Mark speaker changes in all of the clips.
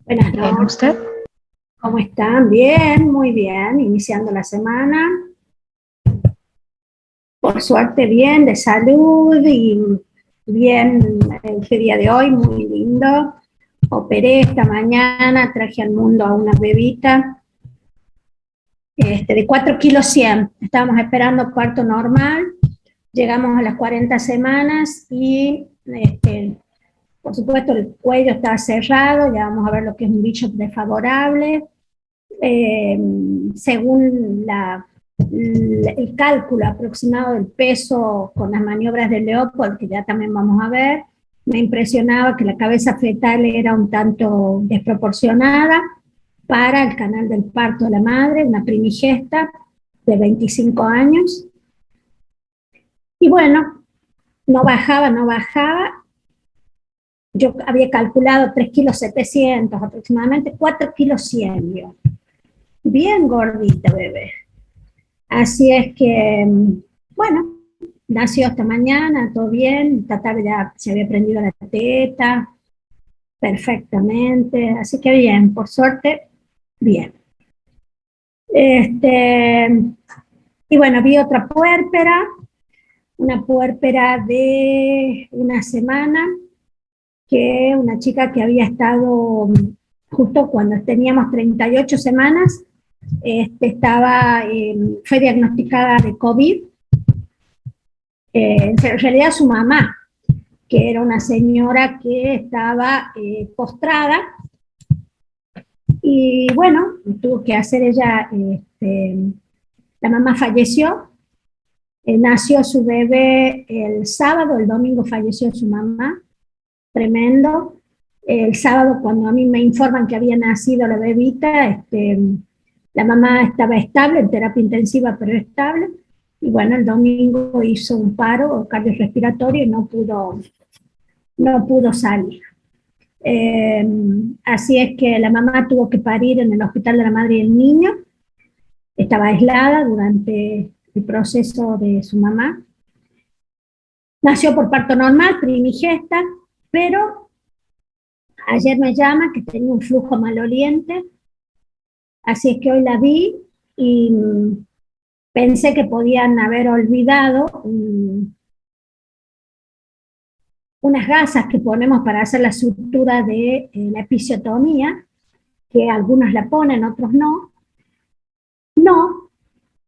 Speaker 1: Buenas
Speaker 2: Bien,
Speaker 1: noches,
Speaker 2: ¿usted?
Speaker 1: ¿cómo están? Bien, muy bien, iniciando la semana. Por suerte bien, de salud y bien este día de hoy, muy lindo. Operé esta mañana, traje al mundo a una bebita de 4 kilos 100. Estábamos esperando parto normal, llegamos a las 40 semanas y por supuesto el cuello estaba cerrado, ya vamos a ver lo que es un bicho desfavorable. eh, Según el cálculo aproximado del peso con las maniobras de Leopold, que ya también vamos a ver, me impresionaba que la cabeza fetal era un tanto desproporcionada para el canal del parto de la madre, una primigesta de 25 años. Y bueno, no bajaba, no bajaba. Yo había calculado 3 kilos 700 aproximadamente, 4 kilos 100 yo. Bien gordita, bebé. Así es que, bueno, nació esta mañana, todo bien, esta tarde ya se había prendido la teta perfectamente, así que bien, por suerte, bien. Este, y bueno, vi otra puérpera, una puérpera de una semana, que una chica que había estado justo cuando teníamos 38 semanas, fue diagnosticada de COVID. En realidad su mamá, que era una señora que estaba postrada, y bueno, tuvo que hacer ella, la mamá falleció, nació su bebé el sábado, el domingo falleció su mamá, tremendo. El sábado cuando a mí me informan que había nacido la bebita, la mamá estaba estable, en terapia intensiva, pero estable, y bueno, el domingo hizo un paro cardiorrespiratorio y no pudo salir. Eh, Así es que la mamá tuvo que parir en el Hospital de la Madre y el Niño, estaba aislada durante el proceso de su mamá. Nació por parto normal, primigesta, pero ayer me llama que tenía un flujo maloliente, así es que hoy la vi y pensé que podían haber olvidado unas gasas que ponemos para hacer la sutura de la episiotomía, que algunos la ponen, otros no. No,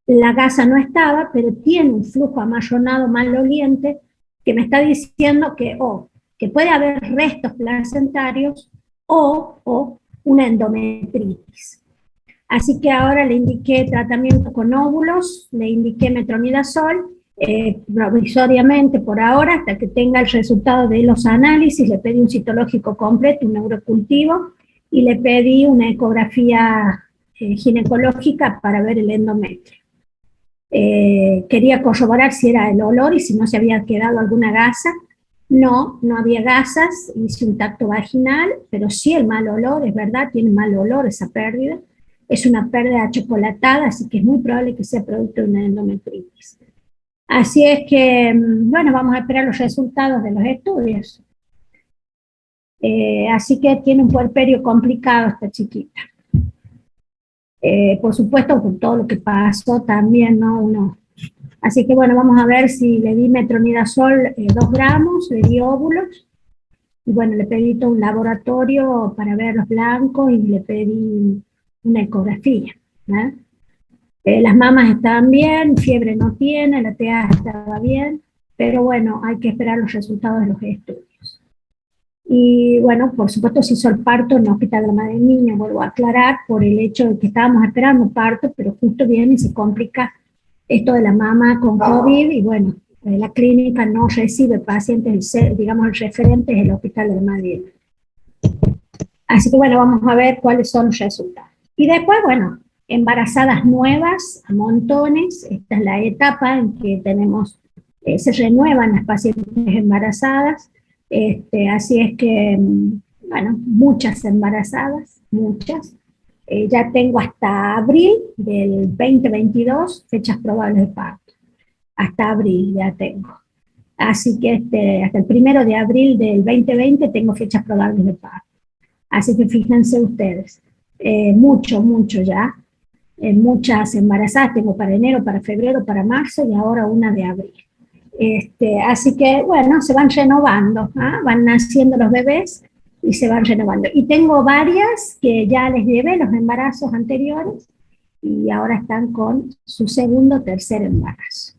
Speaker 1: la gasa no estaba, pero tiene un flujo amarronado maloliente que me está diciendo que puede haber restos placentarios o una endometritis. Así que ahora le indiqué tratamiento con óvulos, le indiqué metronidazol, provisoriamente por ahora, hasta que tenga el resultado de los análisis. Le pedí un citológico completo, un neurocultivo, y le pedí una ecografía ginecológica para ver el endometrio. Quería corroborar si era el olor y si no se había quedado alguna gasa. No, no había gasas, hice un tacto vaginal, pero sí el mal olor, es verdad, tiene mal olor esa pérdida. Es una pérdida achocolatada, así que es muy probable que sea producto de una endometritis. Así es que, bueno, vamos a esperar los resultados de los estudios. Así que tiene un puerperio complicado esta chiquita. Por supuesto, con todo lo que pasó también, ¿no? Así que bueno, vamos a ver si le di metronidazol 2 gramos, le di óvulos, y bueno, le pedí todo un laboratorio para ver los blancos y le pedí una ecografía, ¿eh? Las mamas estaban bien, fiebre no tiene, la TA estaba bien, pero bueno, hay que esperar los resultados de los estudios. Y bueno, por supuesto se hizo el parto en el Hospital de la Madre y Niño, vuelvo a aclarar, por el hecho de que estábamos esperando parto, pero justo viene y se complica esto de la mama con COVID, y bueno, la clínica no recibe pacientes, digamos, el referente es el Hospital de la Madre y Niño. Así que bueno, vamos a ver cuáles son los resultados. Y después, bueno, embarazadas nuevas, a montones. Esta es la etapa en que tenemos, se renuevan las pacientes embarazadas. Así es que, bueno, muchas embarazadas, muchas. Ya tengo hasta abril del 2022 fechas probables de parto. Hasta abril ya tengo. Así que hasta el 1 de abril del 2020 tengo fechas probables de parto. Así que fíjense ustedes, mucho ya, muchas embarazadas, tengo para enero, para febrero, para marzo y ahora una de abril. Así que, bueno, se van renovando, ¿ah? Van naciendo los bebés y se van renovando. Y tengo varias que ya les llevé los embarazos anteriores y ahora están con su segundo o tercer embarazo.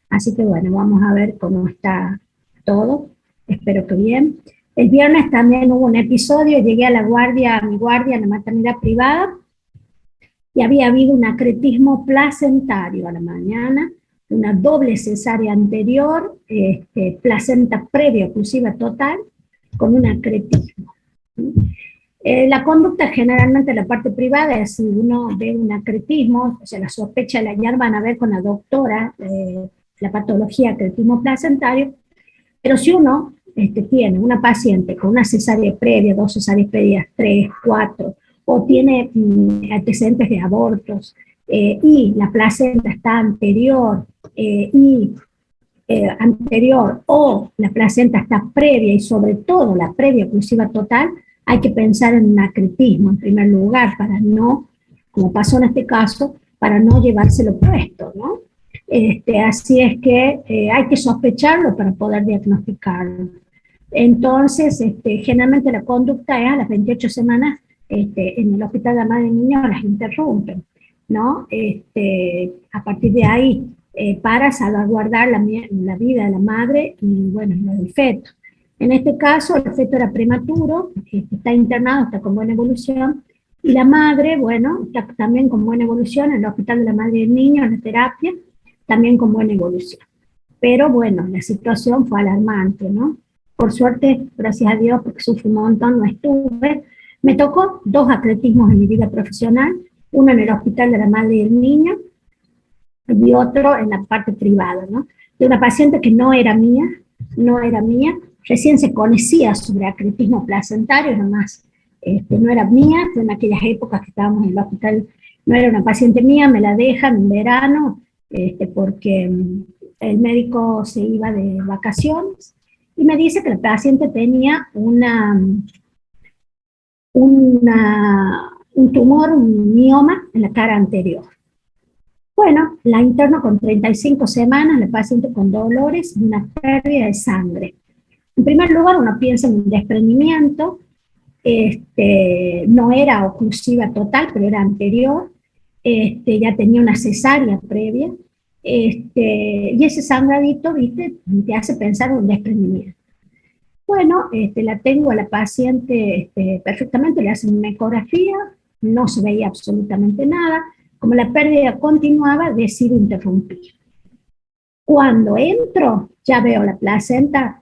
Speaker 1: Así que, bueno, vamos a ver cómo está todo. Espero que bien. El viernes también hubo un episodio, llegué a la guardia, a mi guardia en la maternidad privada, y había habido un acretismo placentario a la mañana, una doble cesárea anterior, placenta previa oclusiva total, con un acretismo. La conducta generalmente en la parte privada es si uno ve un acretismo, o sea, la sospecha la ya van a ver con la doctora, la patología acretismo placentario, pero si uno tiene una paciente con una cesárea previa, dos cesáreas previas, tres, cuatro, o tiene antecedentes de abortos, y la placenta está anterior, anterior, o la placenta está previa, y sobre todo la previa oclusiva total, hay que pensar en un acretismo en primer lugar, para no, como pasó en este caso, para no llevárselo puesto, ¿no? Así es que hay que sospecharlo para poder diagnosticarlo. Entonces, generalmente la conducta es a las 28 semanas, en el hospital de la madre y niño las interrumpen, ¿no? A partir de ahí, para salvaguardar la vida de la madre y, bueno, la del feto. En este caso, el feto era prematuro, está internado, está con buena evolución, y la madre, bueno, está también con buena evolución en el hospital de la madre y el niño, en la terapia, también con buena evolución. Pero bueno, la situación fue alarmante, ¿no? Por suerte, gracias a Dios, porque sufrí un montón, no estuve. Me tocó dos acretismos en mi vida profesional, uno en el hospital de la madre y el niño, y otro en la parte privada, ¿no? De una paciente que no era mía, recién se conocía sobre acretismo placentario, nomás, no era mía, en aquellas épocas que estábamos en el hospital, no era una paciente mía, me la dejan en verano, porque el médico se iba de vacaciones, y me dice que la paciente tenía un tumor, un mioma en la cara anterior. Bueno, la interno con 35 semanas, la paciente con dolores y una pérdida de sangre. En primer lugar, uno piensa en un desprendimiento, no era oclusiva total, pero era anterior, ya tenía una cesárea previa, y ese sangradito, viste, te hace pensar en un desprendimiento. Bueno, la tengo a la paciente perfectamente, le hacen una ecografía, no se veía absolutamente nada, como la pérdida continuaba, decido interrumpir. Cuando entro, ya veo la placenta,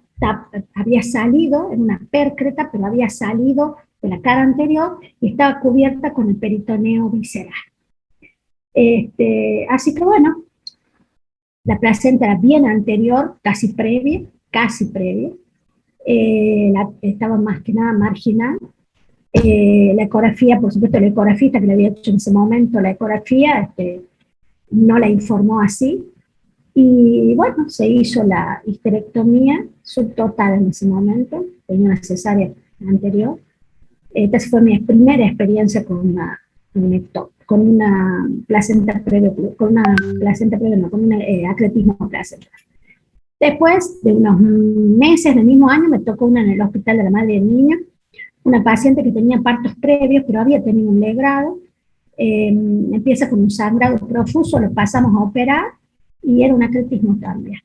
Speaker 1: había salido en una pércreta, pero había salido de la cara anterior y estaba cubierta con el peritoneo visceral. Así que bueno, la placenta era bien anterior, casi previa, estaba más que nada marginal. La ecografía, por supuesto, el ecografista que le había hecho en ese momento la ecografía, no la informó así, y bueno, se hizo la histerectomía subtotal en ese momento, tenía una cesárea anterior. Esta fue mi primera experiencia con una placenta previa, con un acretismo placental. Después de unos meses del mismo año me tocó una en el hospital de la madre y el niño, una paciente que tenía partos previos, pero había tenido un legrado, empieza con un sangrado profuso, lo pasamos a operar, y era un acretismo también.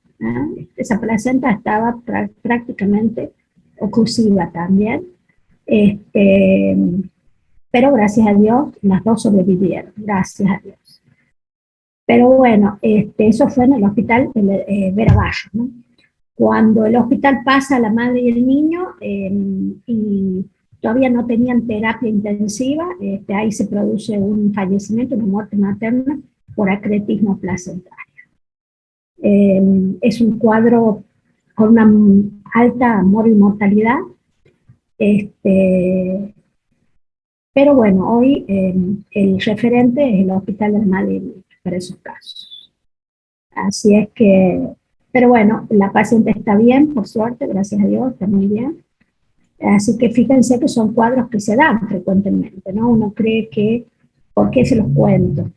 Speaker 1: Esa placenta estaba prácticamente oclusiva también, pero gracias a Dios las dos sobrevivieron, gracias a Dios. Pero bueno, eso fue en el hospital Vera Bayo, ¿no? Cuando el hospital pasa a la madre y el niño, y todavía no tenían terapia intensiva, ahí se produce un fallecimiento, una muerte materna por acretismo placentario. Es un cuadro con una alta mortalidad, pero bueno, hoy el referente es el Hospital de la Madre y el Niño para esos casos. Así es que, pero bueno, la paciente está bien, por suerte, gracias a Dios, está muy bien. Así que fíjense que son cuadros que se dan frecuentemente, ¿no? Uno cree que, ¿por qué se los cuento?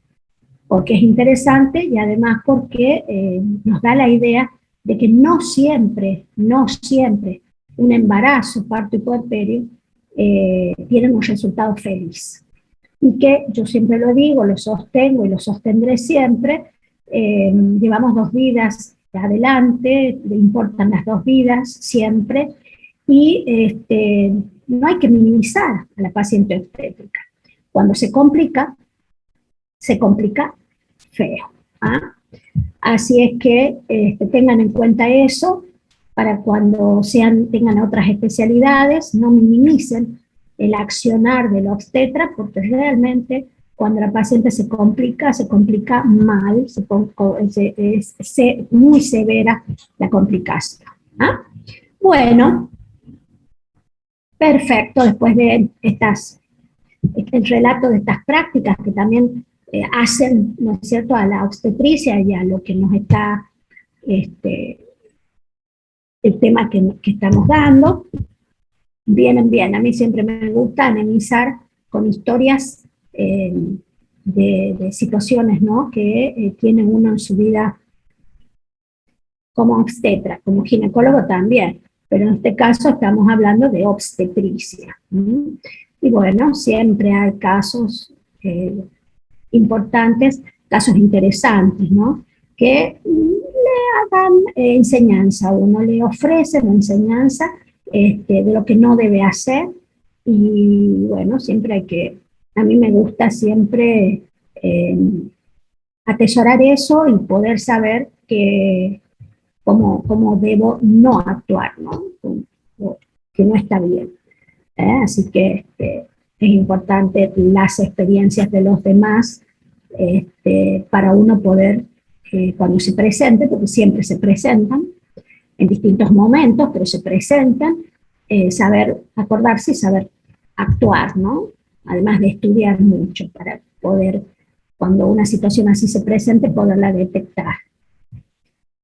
Speaker 1: Porque es interesante y además porque nos da la idea de que no siempre un embarazo, parto y puerperio tienen un resultado feliz. Y que yo siempre lo digo, lo sostengo y lo sostendré siempre, llevamos 2 vidas adelante, le importan las 2 vidas siempre, y no hay que minimizar a la paciente obstétrica. Cuando se complica feo. ¿Ah? Así es que tengan en cuenta eso para cuando tengan otras especialidades, no minimicen el accionar del obstetra, porque realmente cuando la paciente se complica mal, es muy severa la complicación. ¿Ah? Bueno, perfecto, después de el relato de estas prácticas que también hacen, ¿no es cierto?, a la obstetricia y a lo que nos está, el tema que estamos dando. Vienen bien, a mí siempre me gusta anemizar con historias de situaciones, ¿no?, que tiene uno en su vida como obstetra, como ginecólogo también, pero en este caso estamos hablando de obstetricia. Y bueno, siempre hay casos importantes, casos interesantes, ¿no?, que le hagan enseñanza, uno le ofrece la enseñanza de lo que no debe hacer, y bueno, siempre hay que, a mí me gusta siempre atesorar eso y poder saber cómo debo no actuar, ¿no?, que no está bien. Así que es importante las experiencias de los demás para uno poder, cuando se presente, porque siempre se presentan, en distintos momentos, pero se presentan, saber acordarse y saber actuar, ¿no? Además de estudiar mucho para poder, cuando una situación así se presente, poderla detectar.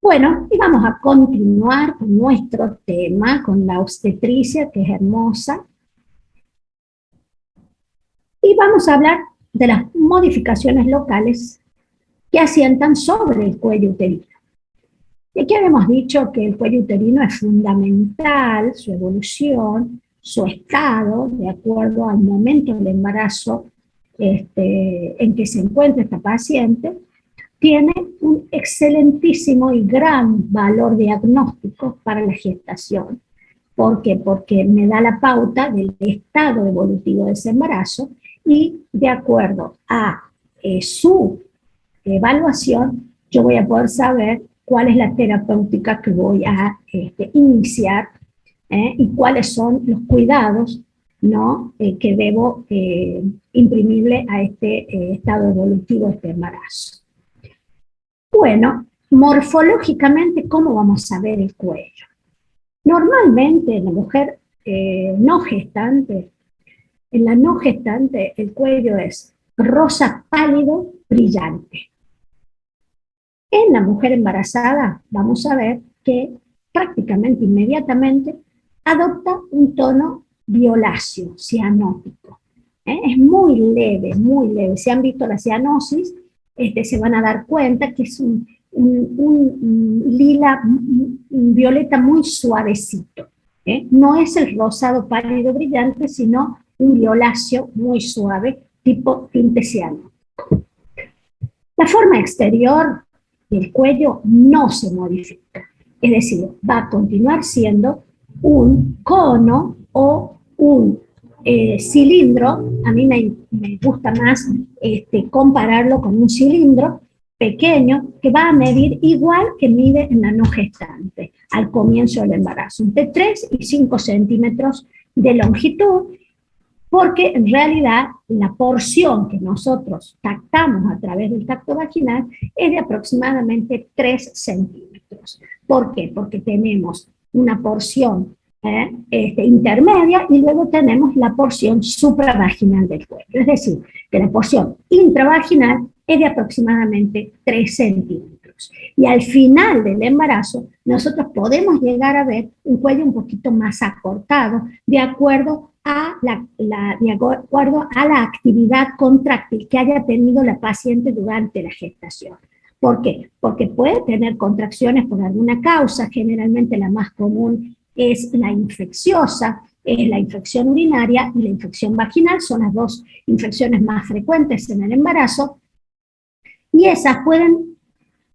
Speaker 1: Bueno, y vamos a continuar con nuestro tema, con la obstetricia, que es hermosa. Y vamos a hablar de las modificaciones locales que asientan sobre el cuello uterino. Y aquí habíamos dicho que el cuello uterino es fundamental, su evolución, su estado, de acuerdo al momento del embarazo en que se encuentra esta paciente, tiene un excelentísimo y gran valor diagnóstico para la gestación. ¿Por qué? Porque me da la pauta del estado evolutivo de ese embarazo, y de acuerdo a su evaluación, yo voy a poder saber cuál es la terapéutica que voy a iniciar y cuáles son los cuidados, ¿no?, que debo imprimirle a este estado evolutivo de este embarazo. Bueno, morfológicamente, ¿cómo vamos a ver el cuello? Normalmente en la mujer no gestante, en la no gestante el cuello es rosa pálido, brillante. En la mujer embarazada vamos a ver que prácticamente inmediatamente adopta un tono violáceo, cianótico. Es muy leve, muy leve. Si han visto la cianosis, se van a dar cuenta que es un lila, un violeta muy suavecito. No es el rosado pálido brillante, sino un violáceo muy suave, tipo tinte cianótico. La forma exterior del cuello no se modifica, es decir, va a continuar siendo un cono o un cilindro. A mí me gusta más compararlo con un cilindro pequeño que va a medir igual que mide en la no gestante al comienzo del embarazo, entre 3 y 5 centímetros de longitud, porque en realidad la porción que nosotros tactamos a través del tacto vaginal es de aproximadamente 3 centímetros. ¿Por qué? Porque tenemos una porción intermedia y luego tenemos la porción supravaginal del cuello. Es decir, que la porción intravaginal es de aproximadamente 3 centímetros. óvulos. Y al final del embarazo, nosotros podemos llegar a ver un cuello un poquito más acortado, de acuerdo a la actividad contráctil que haya tenido la paciente durante la gestación. ¿Por qué? Porque puede tener contracciones por alguna causa, generalmente la más común es la infecciosa, es la infección urinaria y la infección vaginal, son las dos infecciones más frecuentes en el embarazo, y esas pueden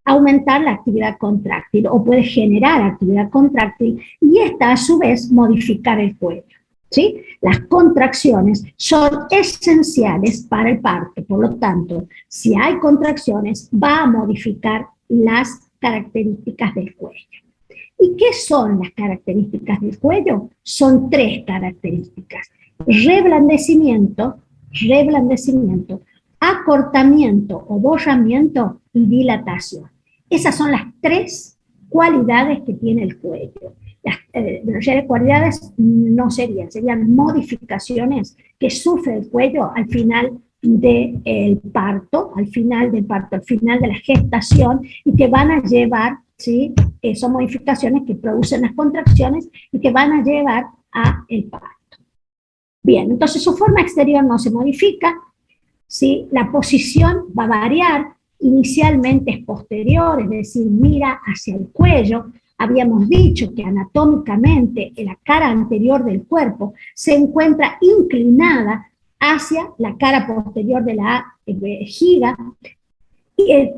Speaker 1: aumentar la actividad contráctil o puede generar actividad contráctil y esta a su vez modificar el cuello. ¿Sí? Las contracciones son esenciales para el parto, por lo tanto, si hay contracciones, va a modificar las características del cuello. ¿Y qué son las características del cuello? Son tres características: reblandecimiento, acortamiento o borramiento y dilatación. Esas son las tres cualidades que tiene el cuello. Las cualidades no serían modificaciones que sufre el cuello al final del parto, al final de la gestación, y que van a llevar, ¿sí? Son modificaciones que producen las contracciones y que van a llevar a el parto. Bien, entonces su forma exterior no se modifica, ¿sí? La posición va a variar, inicialmente es posterior, es decir, mira hacia el cuello. Habíamos dicho que anatómicamente la cara anterior del cuerpo se encuentra inclinada hacia la cara posterior de la vejiga,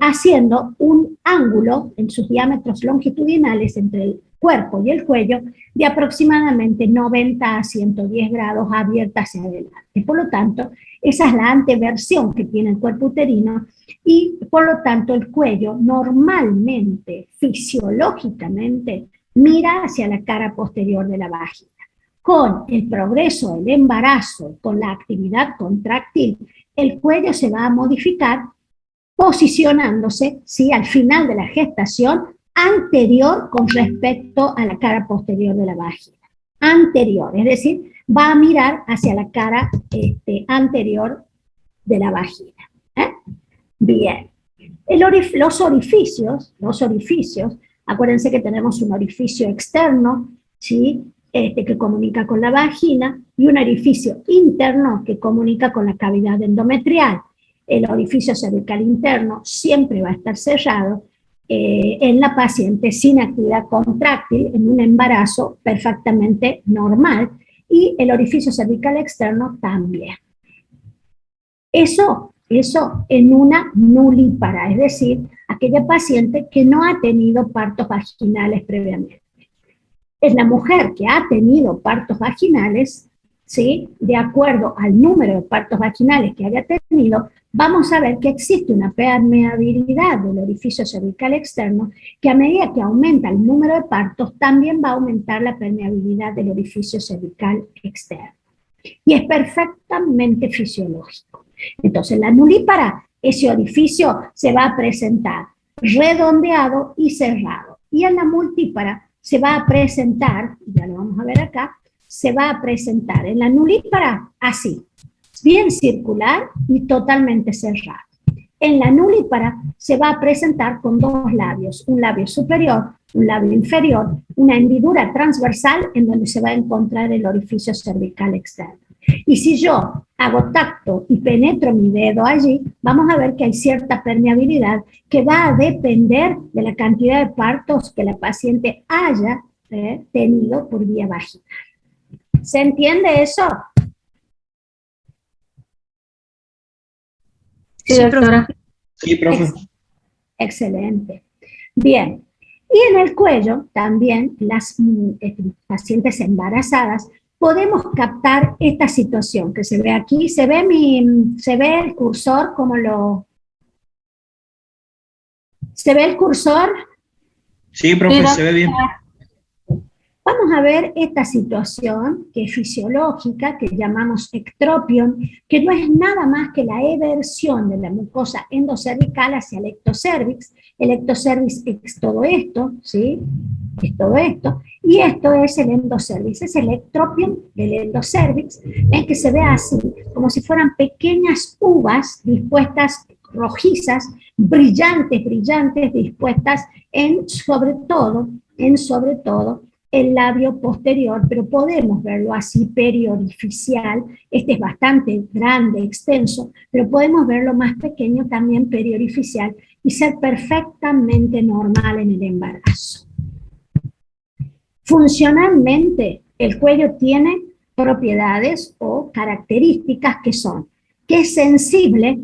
Speaker 1: haciendo un ángulo en sus diámetros longitudinales entre el cuerpo y el cuello de aproximadamente 90 a 110 grados abierta hacia adelante. Por lo tanto, esa es la anteversión que tiene el cuerpo uterino y por lo tanto el cuello normalmente, fisiológicamente, mira hacia la cara posterior de la vagina. Con el progreso del embarazo, con la actividad contráctil, el cuello se va a modificar posicionándose, ¿sí?, al final de la gestación, anterior con respecto a la cara posterior de la vagina. Anterior, es decir, va a mirar hacia la cara anterior de la vagina. Bien. Los orificios, acuérdense que tenemos un orificio externo, ¿sí?, que comunica con la vagina, y un orificio interno que comunica con la cavidad endometrial. El orificio cervical interno siempre va a estar cerrado en la paciente sin actividad contráctil, en un embarazo perfectamente normal, y el orificio cervical externo también. Eso en una nulípara, es decir, aquella paciente que no ha tenido partos vaginales previamente. Es la mujer que ha tenido partos vaginales, ¿sí?, de acuerdo al número de partos vaginales que haya tenido, vamos a ver que existe una permeabilidad del orificio cervical externo, que a medida que aumenta el número de partos, también va a aumentar la permeabilidad del orificio cervical externo. Y es perfectamente fisiológico. Entonces, la nulípara, ese orificio se va a presentar redondeado y cerrado. Y en la multípara se va a presentar, ya lo vamos a ver acá, se va a presentar en la nulípara así, bien circular y totalmente cerrado. En la nulípara se va a presentar con dos labios, un labio superior, un labio inferior, una hendidura transversal en donde se va a encontrar el orificio cervical externo. Y si yo hago tacto y penetro mi dedo allí, vamos a ver que hay cierta permeabilidad que va a depender de la cantidad de partos que la paciente haya tenido por vía vaginal. ¿Se entiende eso?
Speaker 2: Sí, doctora.
Speaker 3: Sí, profe.
Speaker 1: Excelente. Bien. Y en el cuello, también, las pacientes embarazadas, podemos captar esta situación que se ve aquí. ¿Se ve el cursor como lo... ¿Se ve el cursor?
Speaker 3: Sí, profe, se ve bien.
Speaker 1: Vamos a ver esta situación que es fisiológica, que llamamos ectropion, que no es nada más que la eversión de la mucosa endocervical hacia el ectocervix. El ectocervix es todo esto, ¿sí? Es todo esto. Y esto es el endocervix, es el ectropion del endocervix, en que se ve así, como si fueran pequeñas uvas dispuestas rojizas, brillantes, brillantes, dispuestas sobre todo, el labio posterior, pero podemos verlo así periorificial. Este es bastante grande, extenso, pero podemos verlo más pequeño también periorificial y ser perfectamente normal en el embarazo. Funcionalmente, el cuello tiene propiedades o características que son que es sensible,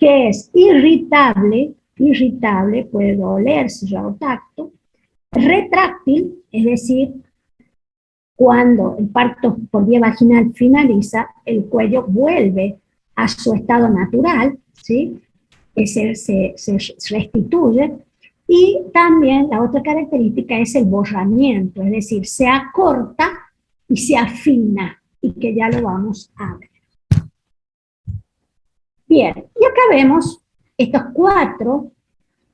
Speaker 1: que es irritable, puede doler si yo hago tacto, retráctil, es decir, cuando el parto por vía vaginal finaliza, el cuello vuelve a su estado natural, ¿sí? Se restituye, y también la otra característica es el borramiento, es decir, se acorta y se afina, y que ya lo vamos a ver. Bien, y acá vemos estos 4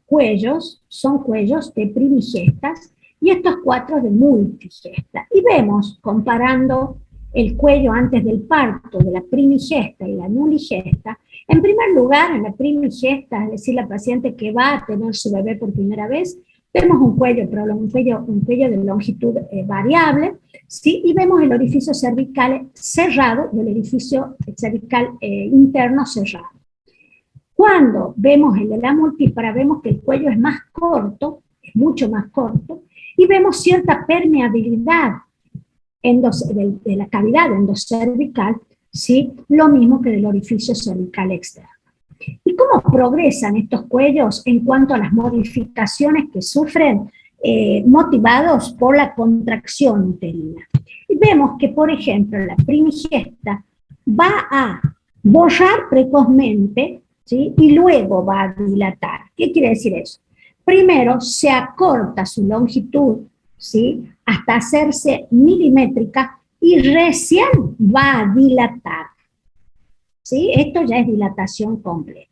Speaker 1: cuellos, son cuellos de primigestas, y estos 4 de multigesta. Y vemos, comparando el cuello antes del parto de la primigesta y la nuligesta, en primer lugar, en la primigesta, es decir, la paciente que va a tener su bebé por primera vez, vemos un cuello de longitud variable, ¿sí? Y vemos el orificio cervical cerrado y el orificio cervical interno cerrado. Cuando vemos el de la multípara, vemos que el cuello es más corto, es mucho más corto, y vemos cierta permeabilidad de la cavidad endocervical, ¿sí? Lo mismo que del orificio cervical externo. ¿Y cómo progresan estos cuellos en cuanto a las modificaciones que sufren motivados por la contracción uterina? Y vemos que, por ejemplo, la primigesta va a borrar precozmente, ¿sí? Y luego va a dilatar. ¿Qué quiere decir eso? Primero se acorta su longitud, ¿sí? Hasta hacerse milimétrica y recién va a dilatar, ¿sí? Esto ya es dilatación completa.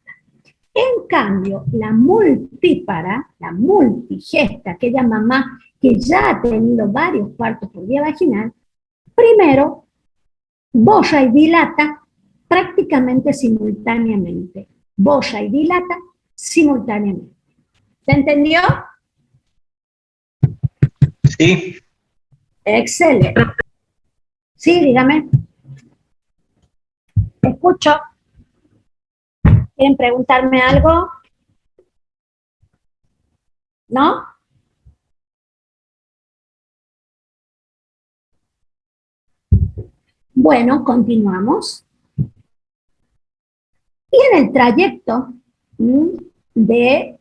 Speaker 1: En cambio, la multípara, la multigesta, aquella mamá que ya ha tenido varios partos por vía vaginal, primero borra y dilata prácticamente simultáneamente. Borra y dilata simultáneamente. ¿Se entendió?
Speaker 3: Sí.
Speaker 1: Excelente. Sí, dígame. Escucho. ¿Quieren preguntarme algo? ¿No? Bueno, continuamos. Y en el trayecto del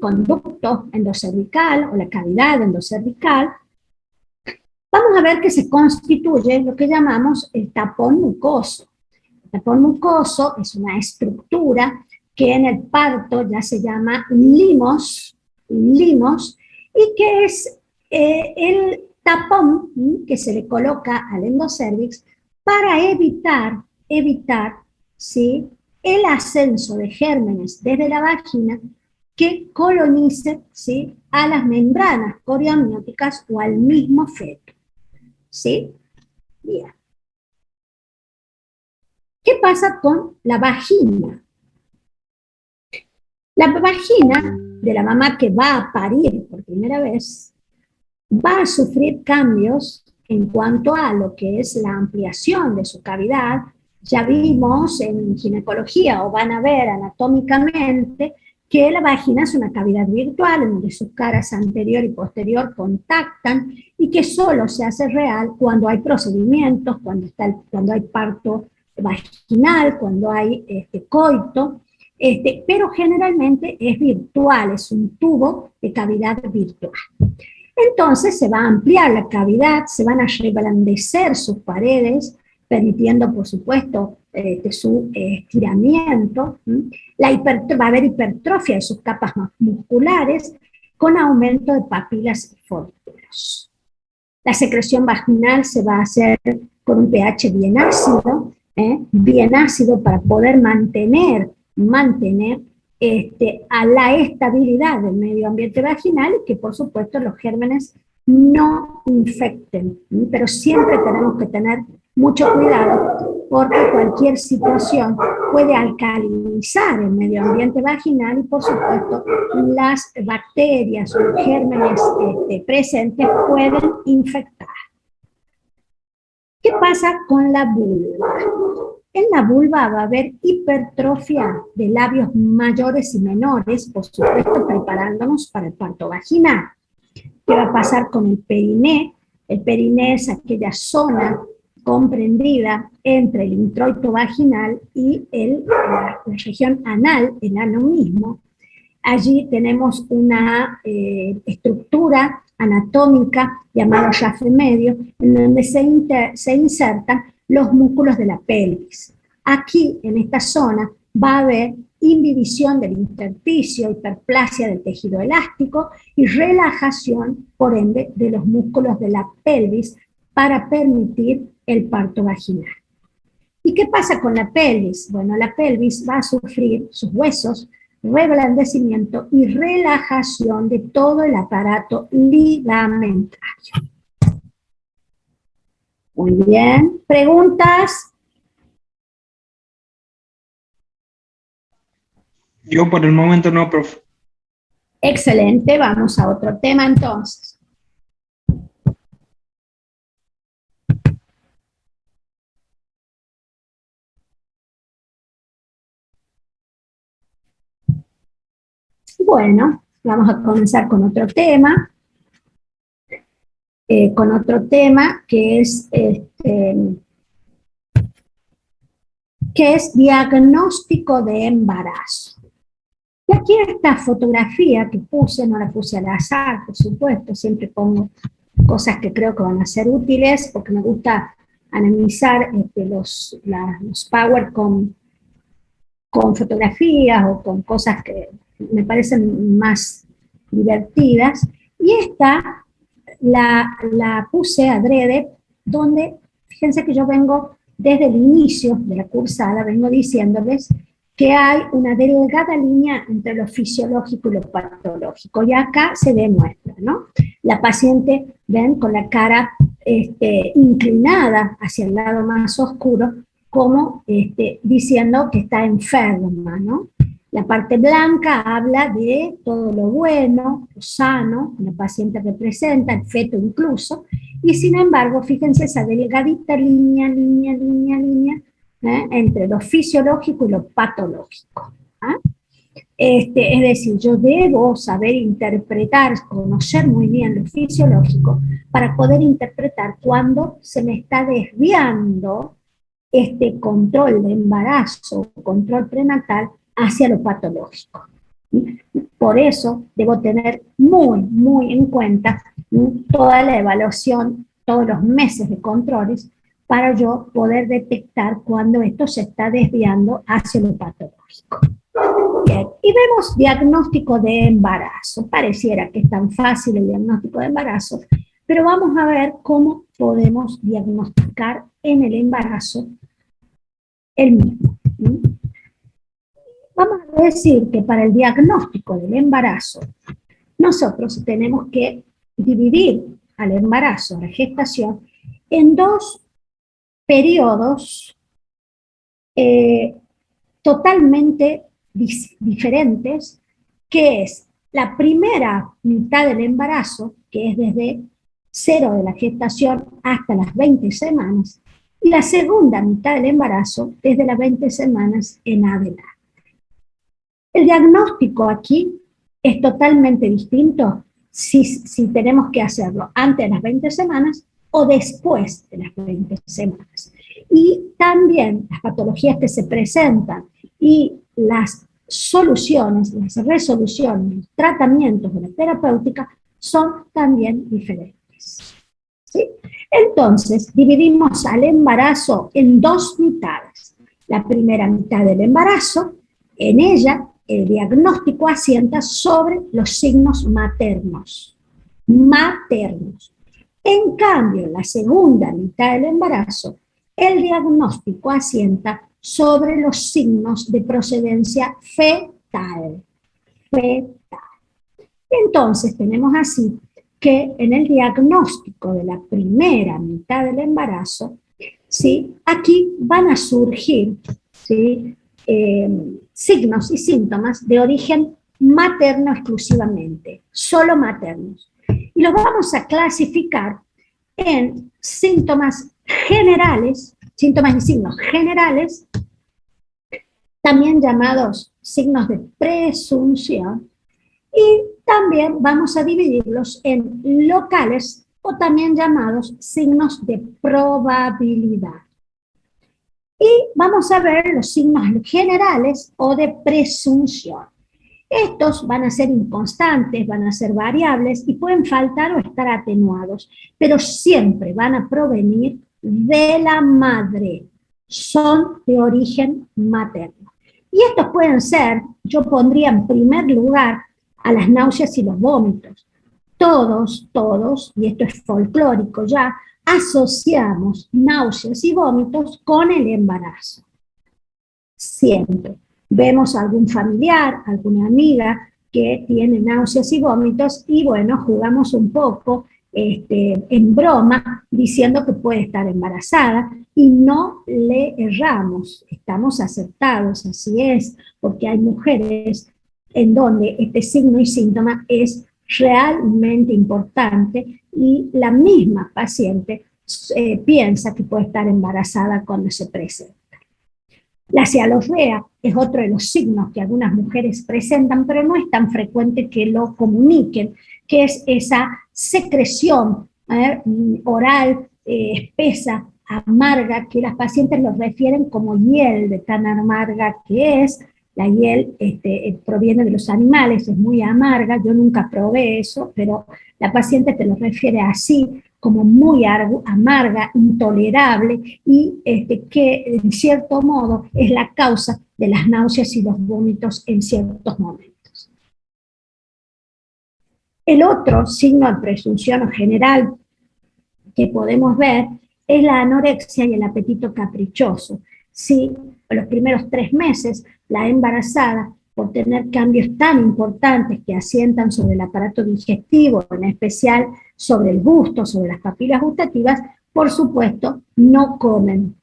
Speaker 1: conducto endocervical o la cavidad endocervical, vamos a ver que se constituye lo que llamamos el tapón mucoso. El tapón mucoso es una estructura que en el parto ya se llama limos, y que es el tapón que se le coloca al endocervix para evitar ¿sí? El ascenso de gérmenes desde la vagina que colonice, ¿sí? A las membranas coriamnióticas o al mismo feto. ¿Sí? Bien. ¿Qué pasa con la vagina? La vagina de la mamá que va a parir por primera vez va a sufrir cambios en cuanto a lo que es la ampliación de su cavidad. Ya vimos en ginecología, o van a ver anatómicamente, que la vagina es una cavidad virtual en donde sus caras anterior y posterior contactan, y que solo se hace real cuando hay procedimientos, cuando hay parto vaginal, cuando hay coito, pero generalmente es virtual, es un tubo de cavidad virtual. Entonces se va a ampliar la cavidad, se van a reblandecer sus paredes, permitiendo, por supuesto, su estiramiento. Va a haber hipertrofia de sus capas musculares, con aumento de papilas y fórmulas. La secreción vaginal se va a hacer con un pH bien ácido para poder mantener a la estabilidad del medio ambiente vaginal, y que por supuesto los gérmenes no infecten, pero siempre tenemos que tener mucho cuidado, porque cualquier situación puede alcalinizar el medio ambiente vaginal y, por supuesto, las bacterias o gérmenes presentes pueden infectar. ¿Qué pasa con la vulva? En la vulva va a haber hipertrofia de labios mayores y menores, por supuesto, preparándonos para el parto vaginal. ¿Qué va a pasar con el periné? El periné es aquella zona comprendida entre el introito vaginal y la región anal, el ano mismo. Allí tenemos una estructura anatómica llamada yafe medio, en donde se insertan los músculos de la pelvis. Aquí, en esta zona, va a haber inhibición del intersticio, hiperplasia del tejido elástico y relajación, por ende, de los músculos de la pelvis para permitir el parto vaginal. ¿Y qué pasa con la pelvis? Bueno, la pelvis va a sufrir sus huesos, reblandecimiento y relajación de todo el aparato ligamentario. Muy bien. ¿Preguntas?
Speaker 3: Yo por el momento no, profe.
Speaker 1: Excelente, vamos a otro tema entonces. Bueno, vamos a comenzar con otro tema. Que es diagnóstico de embarazo. Y aquí esta fotografía que puse, no la puse al azar, por supuesto, siempre pongo cosas que creo que van a ser útiles, porque me gusta analizar los Power con fotografías o con cosas que me parecen más divertidas. Y esta la puse adrede, donde, fíjense que yo vengo desde el inicio de la cursada, vengo diciéndoles que hay una delgada línea entre lo fisiológico y lo patológico, y acá se demuestra, ¿no? La paciente, ven, con la cara inclinada hacia el lado más oscuro, como diciendo que está enferma, ¿no? La parte blanca habla de todo lo bueno, lo sano, que la paciente representa, el feto incluso, y sin embargo, fíjense esa delgadita línea, entre lo fisiológico y lo patológico. Es decir, yo debo saber interpretar, conocer muy bien lo fisiológico para poder interpretar cuando se me está desviando este control de embarazo, control prenatal, hacia lo patológico. Por eso debo tener muy en cuenta toda la evaluación, todos los meses de controles, para yo poder detectar cuando esto se está desviando hacia lo patológico. Bien, y vemos diagnóstico de embarazo. Pareciera que es tan fácil el diagnóstico de embarazo, pero vamos a ver cómo podemos diagnosticar en el embarazo el mismo. Vamos a decir que para el diagnóstico del embarazo, nosotros tenemos que dividir al embarazo, a la gestación, en dos periodos totalmente diferentes, que es la primera mitad del embarazo, que es desde 0 de la gestación hasta las 20 semanas, y la segunda mitad del embarazo desde las 20 semanas en adelante. El diagnóstico aquí es totalmente distinto si tenemos que hacerlo antes de las 20 semanas o después de las 20 semanas. Y también las patologías que se presentan y las soluciones, las resoluciones, los tratamientos de la terapéutica son también diferentes. ¿Sí? Entonces, dividimos al embarazo en dos mitades. La primera mitad del embarazo, en ella el diagnóstico asienta sobre los signos maternos. En cambio, la segunda mitad del embarazo, el diagnóstico asienta sobre los signos de procedencia fetal. Entonces, tenemos así que en el diagnóstico de la primera mitad del embarazo, ¿sí?, aquí van a surgir, ¿sí?, signos y síntomas de origen materno exclusivamente, solo maternos. Y los vamos a clasificar en síntomas generales, síntomas y signos generales, también llamados signos de presunción, y también vamos a dividirlos en locales o también llamados signos de probabilidad. Y vamos a ver los signos generales o de presunción. Estos van a ser inconstantes, van a ser variables y pueden faltar o estar atenuados, pero siempre van a provenir de la madre, son de origen materno. Y estos pueden ser, yo pondría en primer lugar a las náuseas y los vómitos. Todos, y esto es folclórico ya, asociamos náuseas y vómitos con el embarazo. Siempre. Vemos a algún familiar, alguna amiga que tiene náuseas y vómitos y bueno, jugamos un poco en broma diciendo que puede estar embarazada y no le erramos, estamos aceptados, así es, porque hay mujeres en donde este signo y síntoma es realmente importante y la misma paciente piensa que puede estar embarazada cuando se presenta. La cialorrea es otro de los signos que algunas mujeres presentan, pero no es tan frecuente que lo comuniquen, que es esa secreción oral espesa, amarga, que las pacientes lo refieren como hiel, de tan amarga que es. La hiel proviene de los animales, es muy amarga, yo nunca probé eso, pero la paciente te lo refiere así, como muy amarga, intolerable, y que en cierto modo es la causa de las náuseas y los vómitos en ciertos momentos. El otro signo de presunción general que podemos ver es la anorexia y el apetito caprichoso. Si los primeros 3 meses la embarazada, por tener cambios tan importantes que asientan sobre el aparato digestivo, en especial sobre el gusto, sobre las papilas gustativas, por supuesto, no comen,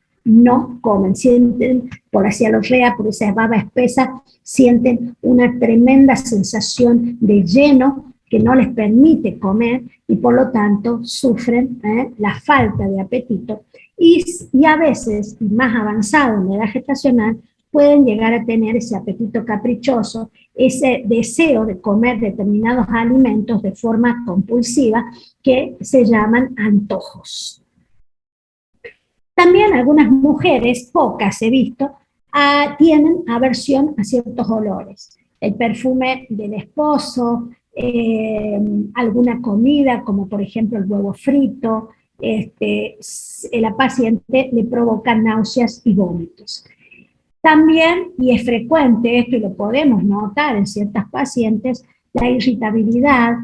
Speaker 1: sienten por la cialorrea, por esa baba espesa, sienten una tremenda sensación de lleno que no les permite comer y por lo tanto sufren la falta de apetito y a veces, más avanzado en la edad gestacional, pueden llegar a tener ese apetito caprichoso, ese deseo de comer determinados alimentos de forma compulsiva que se llaman antojos. También algunas mujeres, pocas he visto, tienen aversión a ciertos olores. El perfume del esposo, alguna comida, como por ejemplo el huevo frito, la paciente le provoca náuseas y vómitos. También, y es frecuente esto y lo podemos notar en ciertas pacientes, la irritabilidad,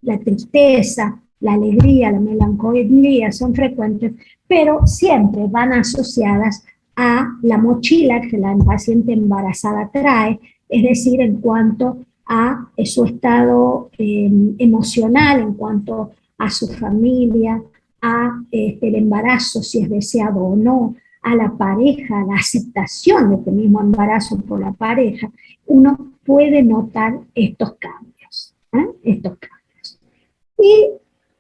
Speaker 1: la tristeza, la alegría, la melancolía son frecuentes, pero siempre van asociadas a la mochila que la paciente embarazada trae, es decir, en cuanto a su estado emocional, en cuanto a su familia, a el embarazo, si es deseado o no, a la pareja, la aceptación de este mismo embarazo por la pareja, uno puede notar estos cambios. Y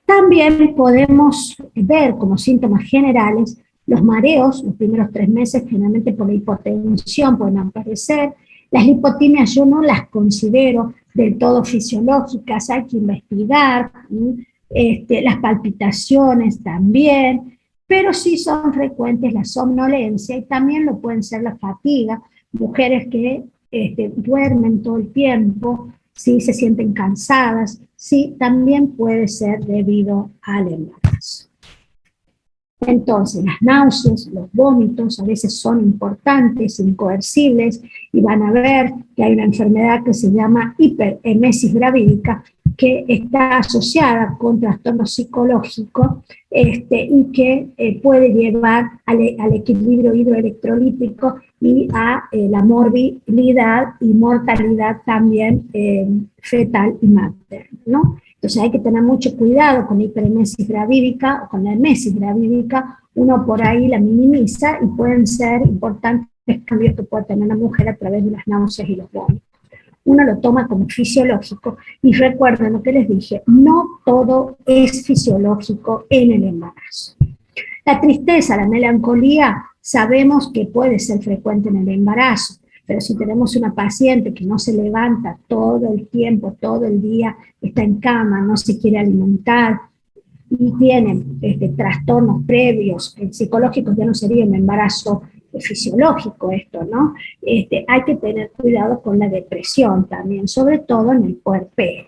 Speaker 1: también podemos ver como síntomas generales los mareos, los primeros 3 meses, generalmente por la hipotensión pueden aparecer. Las lipotimias yo no las considero del todo fisiológicas, hay que investigar. Las palpitaciones también, pero sí son frecuentes la somnolencia y también lo pueden ser la fatiga, mujeres que duermen todo el tiempo, sí se sienten cansadas, sí también puede ser debido al embarazo. Entonces, las náuseas, los vómitos a veces son importantes, incoercibles, y van a ver que hay una enfermedad que se llama hiperemesis gravídica, que está asociada con trastorno psicológico y que puede llevar al equilibrio hidroelectrolítico y a la morbilidad y mortalidad también fetal y materna, ¿no? Entonces hay que tener mucho cuidado con la hiperemesis gravídica o con la emesis gravídica, uno por ahí la minimiza y pueden ser importantes cambios que puede tener la mujer a través de las náuseas y los vómitos. Uno lo toma como fisiológico, y recuerden lo que les dije, no todo es fisiológico en el embarazo. La tristeza, la melancolía, sabemos que puede ser frecuente en el embarazo, pero si tenemos una paciente que no se levanta todo el tiempo, todo el día, está en cama, no se quiere alimentar, y tienen trastornos previos, psicológicos, ya no sería un embarazo fisiológico esto, ¿no? Hay que tener cuidado con la depresión también, sobre todo en el puerperio.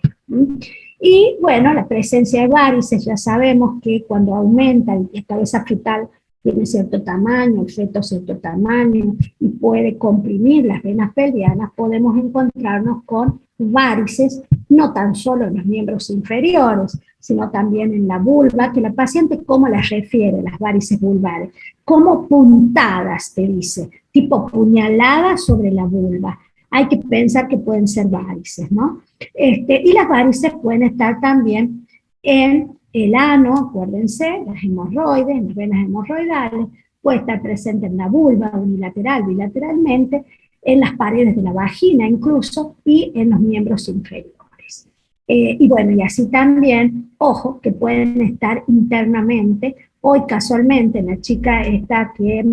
Speaker 1: Y bueno, la presencia de varices, ya sabemos que cuando aumenta la cabeza fetal tiene cierto tamaño, el feto cierto tamaño, y puede comprimir las venas pelvianas, podemos encontrarnos con varices, no tan solo en los miembros inferiores, sino también en la vulva, que la paciente, ¿cómo las refiere, las varices vulvares? Como puntadas, te dice, tipo puñaladas sobre la vulva. Hay que pensar que pueden ser varices, ¿no? Y las varices pueden estar también en el ano, acuérdense, las hemorroides, las venas hemorroidales, puede estar presente en la vulva, unilateral, bilateralmente, en las paredes de la vagina incluso, y en los miembros inferiores. Y bueno, y así también, ojo, que pueden estar internamente. Hoy casualmente la chica esta que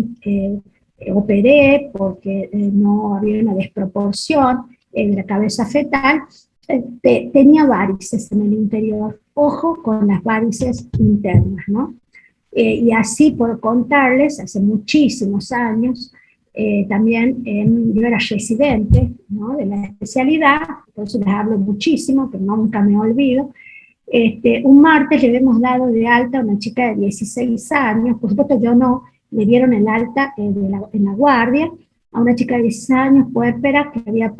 Speaker 1: operé porque no había una desproporción de la cabeza fetal, tenía varices en el interior. Ojo con las varices internas, ¿no? Y así por contarles, hace muchísimos años, también yo era residente, ¿no?, de la especialidad, por eso les hablo muchísimo, pero nunca me olvido. Un martes le habíamos dado de alta a una chica de 16 años, por supuesto yo no, le dieron el alta en la guardia, a una chica de 16 años, puérpera, que había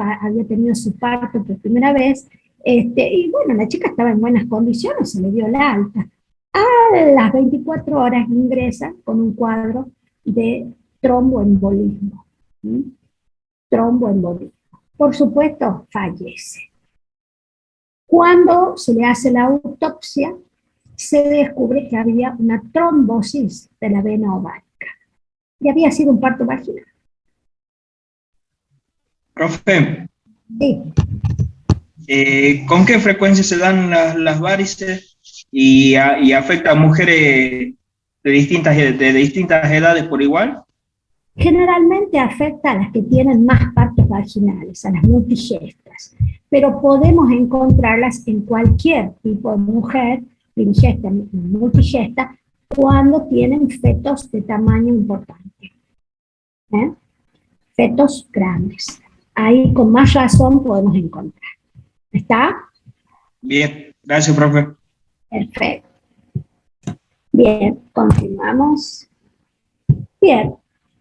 Speaker 1: tenido su parto por primera vez, y bueno, la chica estaba en buenas condiciones, se le dio la alta. A las 24 horas ingresa con un cuadro de tromboembolismo. Tromboembolismo. Por supuesto, fallece. Cuando se le hace la autopsia, se descubre que había una trombosis de la vena ovárica. Y había sido un parto vaginal.
Speaker 3: Profe,
Speaker 1: Sí.
Speaker 3: ¿Con qué frecuencia se dan las varices y afecta a mujeres de distintas edades por igual?
Speaker 1: Generalmente afecta a las que tienen más partos vaginales, a las multigestas, pero podemos encontrarlas en cualquier tipo de mujer, unigesta, multigesta, cuando tienen fetos de tamaño importante, fetos grandes. Ahí con más razón podemos encontrar. ¿Está?
Speaker 3: Bien, gracias, profe.
Speaker 1: Perfecto. Bien, continuamos. Bien.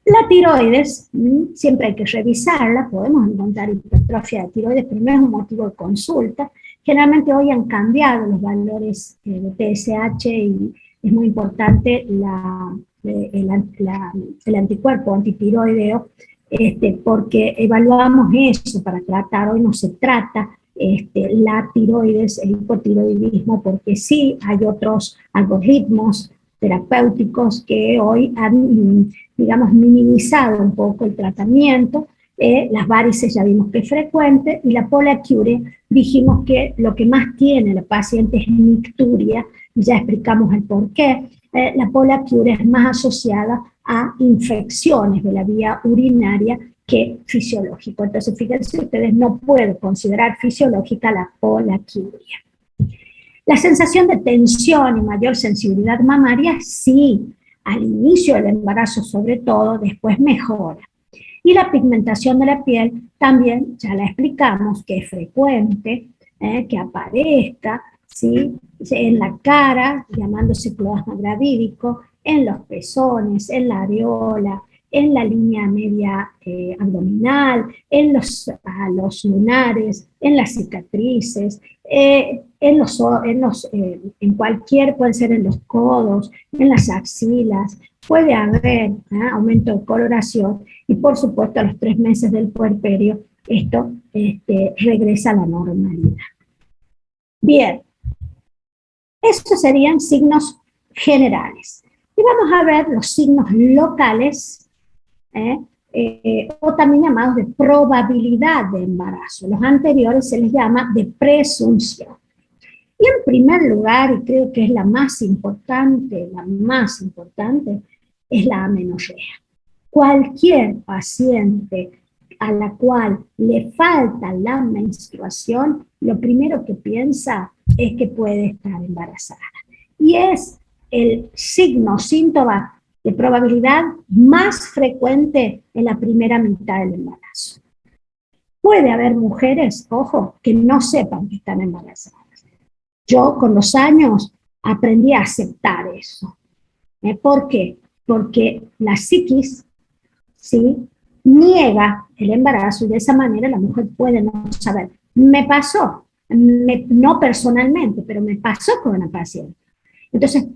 Speaker 1: La tiroides, siempre hay que revisarla, podemos encontrar hipertrofia de tiroides, pero no es un motivo de consulta. Generalmente hoy han cambiado los valores de TSH y es muy importante el anticuerpo antitiroideo, porque evaluamos eso para tratar. Hoy no se trata la tiroides, el hipotiroidismo, porque sí hay otros algoritmos terapéuticos que hoy han, digamos, minimizado un poco el tratamiento. Las varices ya vimos que es frecuente, y la poliaquiuria dijimos que lo que más tiene la paciente es micturia, y ya explicamos el por qué. La poliaquiuria es más asociada a infecciones de la vía urinaria que fisiológico. Entonces, fíjense ustedes, no puedo considerar fisiológica la poliaquiuria. La sensación de tensión y mayor sensibilidad mamaria, sí, al inicio del embarazo sobre todo, después mejora. Y la pigmentación de la piel también, ya la explicamos, que es frecuente, que aparezca, ¿sí?, en la cara, llamándose cloasma gravídico, en los pezones, en la areola, en la línea media abdominal, en los lunares, en las cicatrices, en cualquier, puede ser en los codos, en las axilas, puede haber aumento de coloración, y por supuesto a los 3 meses del puerperio esto regresa a la normalidad. Bien, estos serían signos generales. Y vamos a ver los signos locales o también llamados de probabilidad de embarazo. Los anteriores se les llama de presunción. Y en primer lugar, y creo que es la más importante, es la amenorrea. Cualquier paciente a la cual le falta la menstruación, lo primero que piensa es que puede estar embarazada. Y es el signo, síntoma de probabilidad más frecuente en la primera mitad del embarazo. Puede haber mujeres, ojo, que no sepan que están embarazadas. Yo con los años aprendí a aceptar eso. ¿Por qué? Porque la psiquis, ¿sí?, niega el embarazo y de esa manera la mujer puede no saber. Me pasó, no personalmente, pero me pasó con una paciente. Entonces,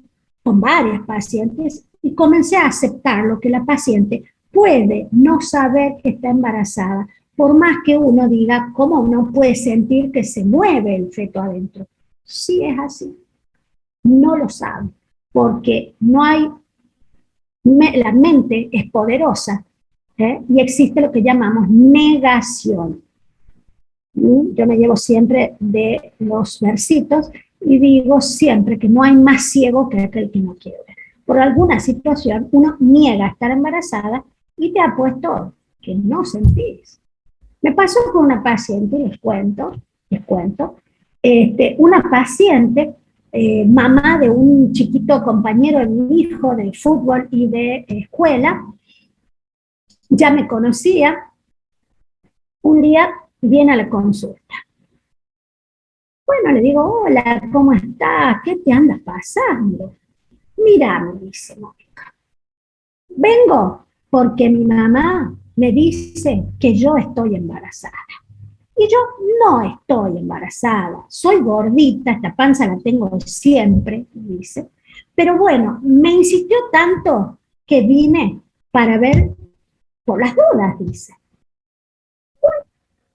Speaker 1: con varias pacientes, y comencé a aceptar lo que la paciente puede no saber que está embarazada, por más que uno diga cómo uno puede sentir que se mueve el feto adentro. Sí es así, no lo sabe, porque no hay, la mente es poderosa, y existe lo que llamamos negación. Yo me llevo siempre de los versitos y digo siempre que no hay más ciego que aquel que no quiere ver. Por alguna situación uno niega estar embarazada y te apuesto que no sentís. Me pasó con una paciente, les cuento, una paciente, mamá de un chiquito compañero de mi hijo de fútbol y de escuela, ya me conocía, un día viene a la consulta. Bueno, le digo, hola, ¿cómo estás? ¿Qué te andas pasando? Mira, me dice Mónica, vengo porque mi mamá me dice que yo estoy embarazada. Y yo no estoy embarazada, soy gordita, esta panza la tengo siempre, dice. Pero bueno, me insistió tanto que vine para ver por las dudas, dice. Bueno,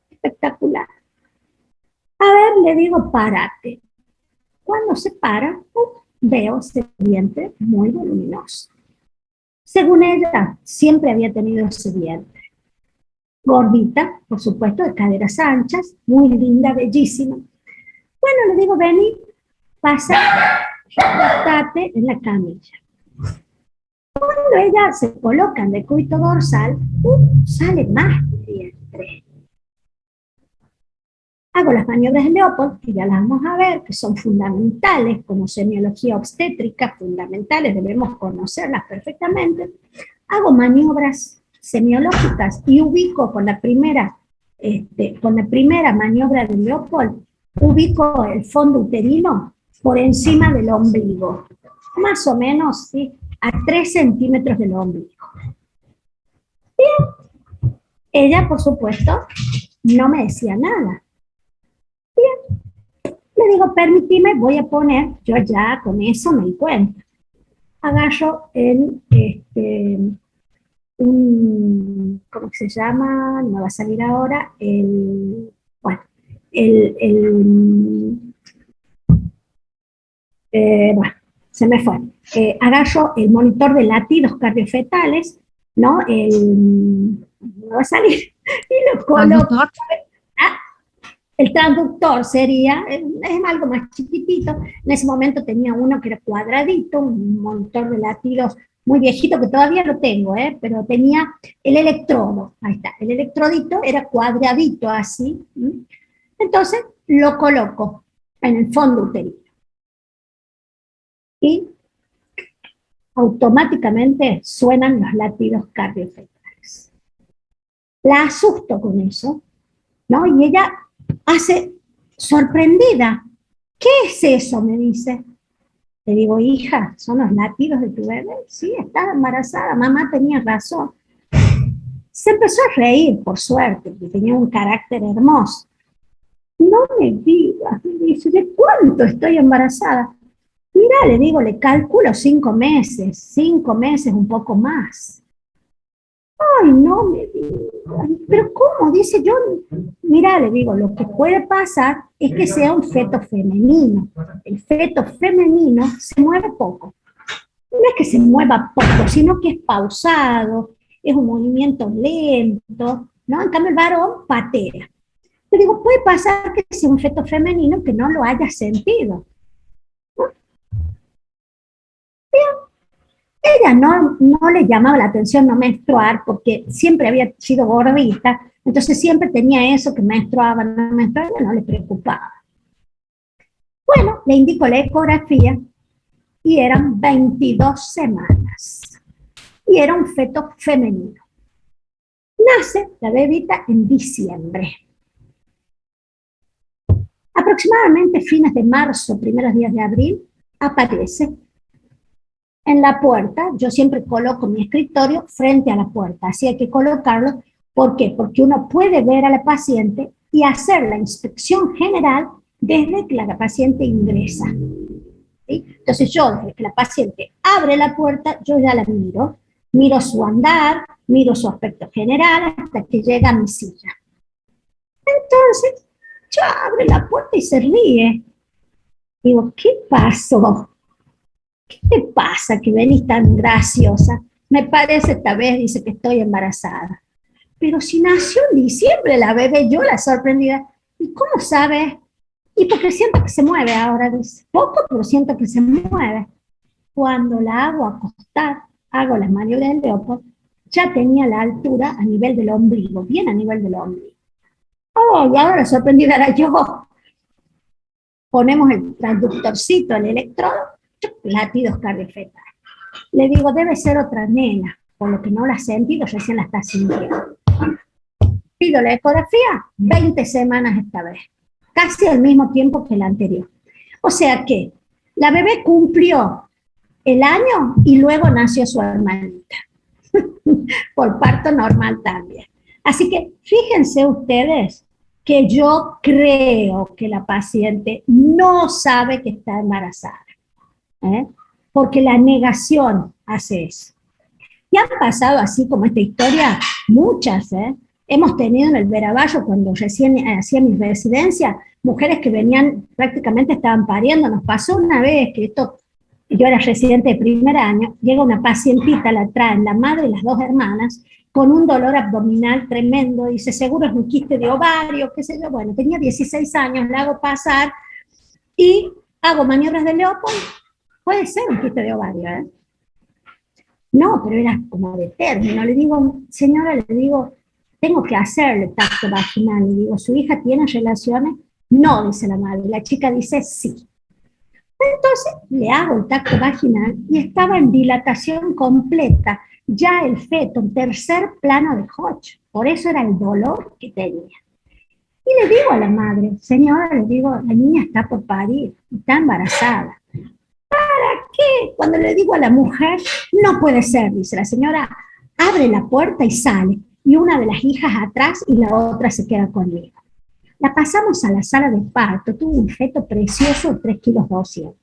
Speaker 1: espectacular. A ver, le digo, párate. Cuando se para, veo ese vientre muy voluminoso. Según ella, siempre había tenido ese vientre. Gordita, por supuesto, de caderas anchas, muy linda, bellísima. Bueno, le digo, vení, pasa, acostate en la camilla. Cuando ella se coloca en decúbito dorsal, sale más vientre. Hago las maniobras de Leopold, que ya las vamos a ver, que son fundamentales, como semiología obstétrica, fundamentales, debemos conocerlas perfectamente. Hago maniobras semiológicas y ubico con la primera maniobra de Leopold, ubico el fondo uterino por encima del ombligo, más o menos, ¿sí?, a 3 centímetros del ombligo. Bien, ella, por supuesto, no me decía nada. Bien, le digo, permíteme, voy a poner, yo ya con eso me di cuenta. Agarro ¿cómo se llama? No va a salir ahora, bueno, se me fue. Agarro el monitor de latidos cardiofetales, ¿no? No va a salir, y lo coloco. El transductor sería, es algo más chiquitito. En ese momento tenía uno que era cuadradito, un monitor de latidos muy viejito, que todavía lo tengo, pero tenía el electrodo, ahí está, el electrodito era cuadradito así. Entonces lo coloco en el fondo uterino. Y automáticamente suenan los latidos cardiofetales. La asusto con eso, ¿no? Y ella hace sorprendida. ¿Qué es eso?, me dice. Le digo, hija, ¿son los latidos de tu bebé? Sí, estaba embarazada, mamá tenía razón. Se empezó a reír, por suerte, porque tenía un carácter hermoso. No me digas, me dice, ¿de cuánto estoy embarazada? Mira, le digo, le calculo 5 meses, un poco más. Ay, no me digas, pero ¿cómo? Dice yo, mira, le digo, lo que puede pasar es que sea un feto femenino. El feto femenino se mueve poco. No es que se mueva poco, sino que es pausado, es un movimiento lento, ¿no? En cambio el varón patea. Yo digo, puede pasar que sea un feto femenino que no lo haya sentido. Ella no le llamaba la atención no menstruar porque siempre había sido gordita, entonces siempre tenía eso que menstruaba, no le preocupaba. Bueno, le indico la ecografía y eran 22 semanas y era un feto femenino. Nace la bebita en diciembre. Aproximadamente fines de marzo, primeros días de abril, aparece en la puerta. Yo siempre coloco mi escritorio frente a la puerta, así hay que colocarlo. ¿Por qué? Porque uno puede ver a la paciente y hacer la inspección general desde que la paciente ingresa. ¿Sí? Entonces yo, desde que la paciente abre la puerta, yo ya la miro su andar, miro su aspecto general hasta que llega a mi silla. Entonces, yo abro la puerta y se ríe. Digo, ¿qué pasó? ¿Qué te pasa que venís tan graciosa? Me parece esta vez, dice que estoy embarazada. Pero si nació en diciembre la bebé, yo la sorprendida. ¿Y cómo sabes? Y porque siento que se mueve ahora, dice. Poco, pero siento que se mueve. Cuando la hago acostar, hago las maniobras del Leopold, ya tenía la altura a nivel del ombligo, bien a nivel del ombligo. Oh, y ahora la sorprendida era yo. Ponemos el transductorcito, el electrodo, latidos cardiofetales. Le digo, debe ser otra nena, por lo que no la ha sentido, recién la está sintiendo. Pido la ecografía, 20 semanas esta vez, casi al mismo tiempo que la anterior. O sea que la bebé cumplió el año y luego nació su hermanita, por parto normal también. Así que fíjense ustedes que yo creo que la paciente no sabe que está embarazada, porque la negación hace eso. Y han pasado así como esta historia muchas, hemos tenido en el Veraballo, cuando recién hacía mi residencia, mujeres que venían, prácticamente estaban pariendo. Nos pasó una vez que yo era residente de primer año, llega una pacientita, la traen la madre y las dos hermanas, con un dolor abdominal tremendo, dice, seguro es un quiste de ovario, qué sé yo. Bueno, tenía 16 años, la hago pasar y hago maniobras de Leopold. Puede ser un quiste de ovario, ¿eh? No, pero era como de término. Le digo, señora, le digo, tengo que hacerle tacto vaginal. Le digo, ¿su hija tiene relaciones? No, dice la madre. La chica dice sí. Entonces le hago el tacto vaginal y estaba en dilatación completa, ya el feto en tercer plano de Hodge. Por eso era el dolor que tenía. Y le digo a la madre, señora, le digo, la niña está por parir, está embarazada. ¿Para qué? Cuando le digo a la mujer, no puede ser, dice la señora, abre la puerta y sale, y una de las hijas atrás y la otra se queda conmigo. La pasamos a la sala de parto, tuvo un feto precioso de 3,2 kilos.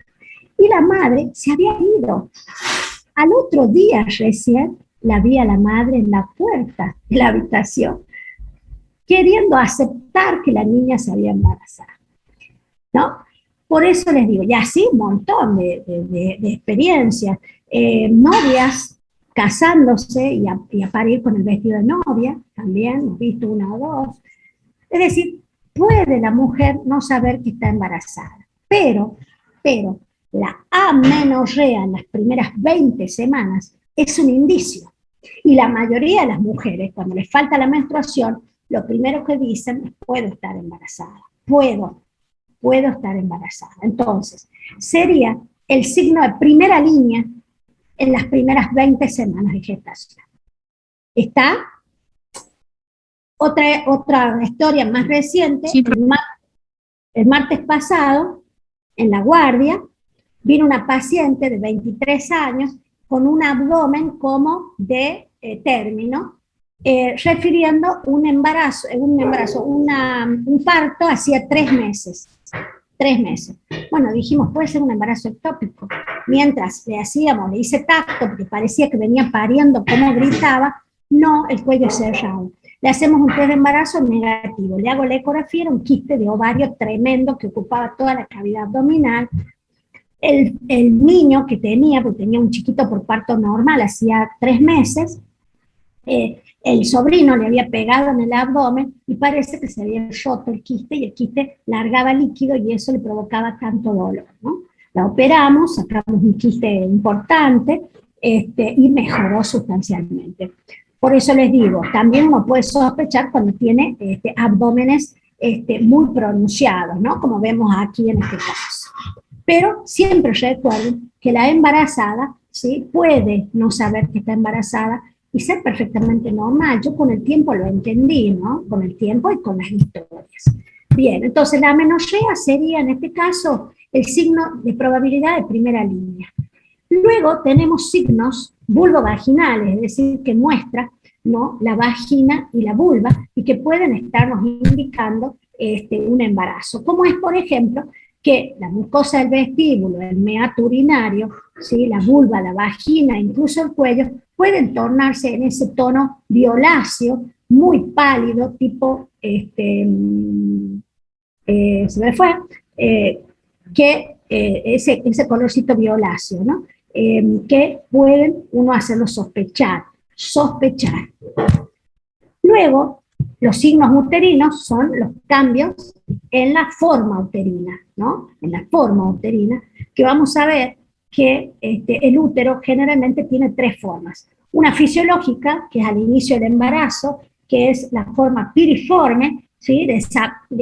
Speaker 1: Y la madre se había ido. Al otro día recién la vi a la madre en la puerta de la habitación, queriendo aceptar que la niña se había embarazado, ¿no? Por eso les digo, y así un montón de experiencias, novias casándose y a parir con el vestido de novia, también, hemos visto una o dos. Es decir, puede la mujer no saber que está embarazada, pero la amenorrea en las primeras 20 semanas es un indicio. Y la mayoría de las mujeres, cuando les falta la menstruación, lo primero que dicen es, puedo estar embarazada, puedo estar embarazada. Entonces, sería el signo de primera línea en las primeras 20 semanas de gestación. ¿Está? Otra historia más reciente, sí, el martes pasado, en La Guardia, vino una paciente de 23 años con un abdomen como de término, refiriendo un parto hacía 3 meses. 3 meses. Bueno, dijimos, puede ser un embarazo ectópico. Mientras le hice tacto, porque parecía que venía pariendo como gritaba, no, el cuello cerrado. Le hacemos un test de embarazo negativo, le hago la ecografía, era un quiste de ovario tremendo que ocupaba toda la cavidad abdominal. El niño que tenía, porque tenía un chiquito por parto normal, hacía 3 meses, el sobrino le había pegado en el abdomen y parece que se había roto el quiste y el quiste largaba líquido y eso le provocaba tanto dolor, ¿no? La operamos, sacamos un quiste importante y mejoró sustancialmente. Por eso les digo, también uno puede sospechar cuando tiene abdómenes muy pronunciados, ¿no? Como vemos aquí en este caso. Pero siempre recuerden que la embarazada, ¿sí?, puede no saber que está embarazada y ser perfectamente normal. Yo con el tiempo lo entendí, ¿no? Con el tiempo y con las historias. Bien, entonces la amenorrea sería en este caso el signo de probabilidad de primera línea. Luego tenemos signos vulvovaginales, es decir, que muestra, ¿no?, la vagina y la vulva y que pueden estarnos indicando un embarazo, como es, por ejemplo, que la mucosa del vestíbulo, el meato urinario, ¿sí?, la vulva, la vagina, incluso el cuello, pueden tornarse en ese tono violáceo, muy pálido, tipo, se me fue, ese colorcito violáceo, ¿no? Que pueden uno hacerlo sospechar. Luego, los signos uterinos son los cambios en la forma uterina, ¿no? En la forma uterina, que vamos a ver que el útero generalmente tiene tres formas. Una fisiológica, que es al inicio del embarazo, que es la forma piriforme, ¿sí?, de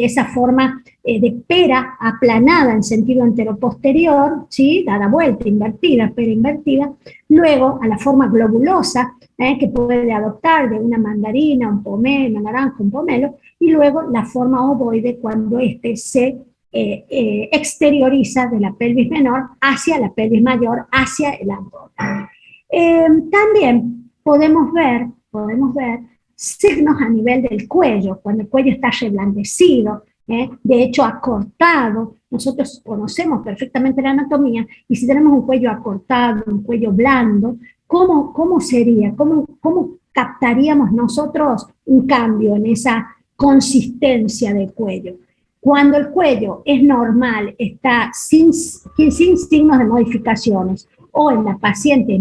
Speaker 1: esa forma de pera aplanada en sentido anteroposterior, ¿sí?, dada vuelta, invertida, pera invertida. Luego a la forma globulosa, que puede adoptar de una mandarina, un pomelo, una naranja, un pomelo, y luego la forma ovoide cuando se exterioriza de la pelvis menor hacia la pelvis mayor, hacia el abdomen. También podemos ver signos a nivel del cuello, cuando el cuello está reblandecido, de hecho acortado. Nosotros conocemos perfectamente la anatomía y si tenemos un cuello acortado, un cuello blando, ¿cómo sería? ¿Cómo captaríamos nosotros un cambio en esa consistencia del cuello? Cuando el cuello es normal, está sin signos de modificaciones, o en la paciente,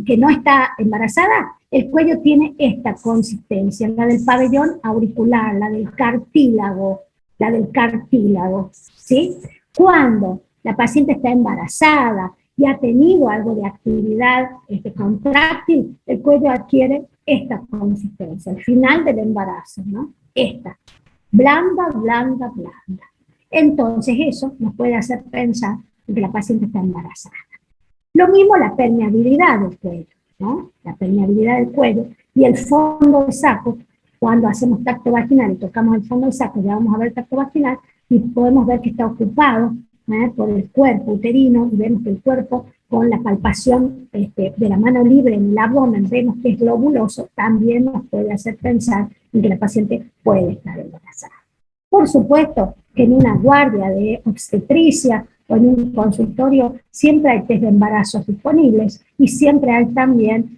Speaker 1: que no está embarazada, el cuello tiene esta consistencia, la del pabellón auricular, la del cartílago, ¿sí? Cuando la paciente está embarazada y ha tenido algo de actividad contráctil, el cuello adquiere esta consistencia, al final del embarazo, ¿no? Esta, blanda. Entonces eso nos puede hacer pensar que la paciente está embarazada. Lo mismo la permeabilidad del cuello, ¿no? La permeabilidad del cuello y el fondo del saco. Cuando hacemos tacto vaginal y tocamos el fondo del saco, ya vamos a ver el tacto vaginal y podemos ver que está ocupado por el cuerpo uterino, y vemos que el cuerpo, con la palpación de la mano libre en el abdomen, vemos que es globuloso, también nos puede hacer pensar en que la paciente puede estar embarazada. Por supuesto que en una guardia de obstetricia o en un consultorio siempre hay test de embarazos disponibles y siempre hay también